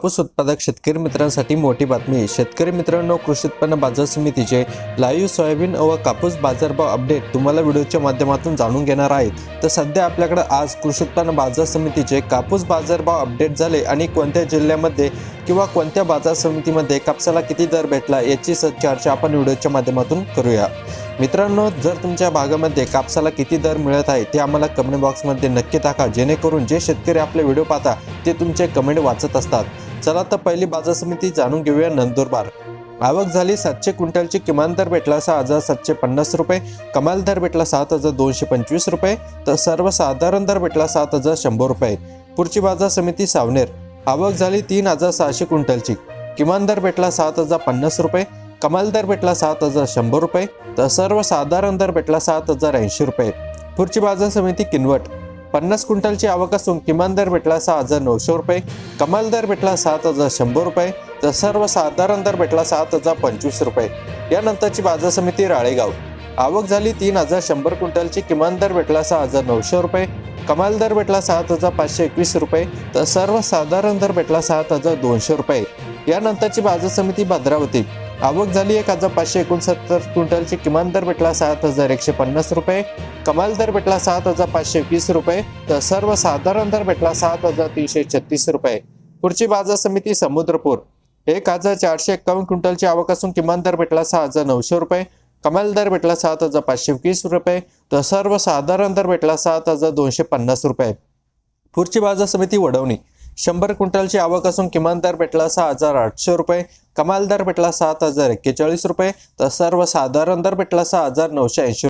कापूस उत्पादक शेतकरी मित्रांसाठी मोठी बातमी। शेतकरी मित्रांनो, कृषी उत्पन्न बाजार समितीचे लाईव्ह सोयाबीन व कापूस बाजारभाव अपडेट तुम्हाला व्हिडिओच्या माध्यमातून जाणून घेणार आहेत। तर सध्या आपल्याकडे आज कृषी उत्पन्न बाजार समितीचे कापूस बाजारभाव अपडेट झाले आणि कोणत्या जिल्ह्यामध्ये किंवा कोणत्या बाजार समितीमध्ये कापसाला किती दर भेटला याची चर्चा आपण व्हिडिओच्या माध्यमातून करूया। मित्रांनो, जर तुमच्या भागामध्ये कापसाला किती दर मिळत आहे ते आम्हाला कमेंट बॉक्समध्ये नक्की टाका, जेणेकरून जे शेतकरी आपले व्हिडिओ पाहता ते तुमचे कमेंट वाचत असतात। चला तर पहिली बाजार समिती जाणून घेऊया। नंदुरबार। आवक झाली 700 क्विंटलची। किमान दर भेटला 6,750 रुपये, कमाल दर भेटला 7,225 रुपये, तर सर्वसाधारण दर भेटला 7,100 रुपये। पुढची बाजार समिती सावनेर। आवक झाली 3,600 क्विंटलची। किमान दर भेटला 7,050 रुपये, कमाल दर भेटला 7,100 रुपये, तर सर्वसाधारण दर भेटला 7,080 रुपये। पुढची बाजार समिती किनवट। 50 क्विंटलची आवक असून किमान दर भेटला 6,900 रुपये, कमाल दर भेटला 7,100 रुपये, तर सर्वसाधारण दर भेटला 7,025 रुपये। यानंतरची बाजार समिती राळेगाव। आवक झाली 3,100 क्विंटलची। किमान दर भेटला 6,900 रुपये, कमाल दर भेटला 7,521 रुपये, तर सर्वसाधारण दर भेटला 7,200 रुपये। यानंतरची बाजार समिती भद्रावती। आवक झाली 1,569 क्विंटलची। किमान दर भेटला 7,150 रुपये, कमाल दर भेटला 7,520 रुपये, तर सर्वसाधारण दर भेटला 7,336 रुपये। पुढची बाजार समिती समुद्रपूर। 1,451 क्विंटलची आवक असून किमान दर भेटला 6,900 रुपये, कमाल दर भेटला 7,520 रुपये, तर सर्वसाधारण दर भेटला 7,250 रुपये। पुढची बाजार समिती वडवणी। 100 क्विंटलची आवक असून किमान दर भेटला 6,800 रुपये, कमाल दर भेटला 7,041 रुपये, तर सर्वसाधारण दर भेटला 6,980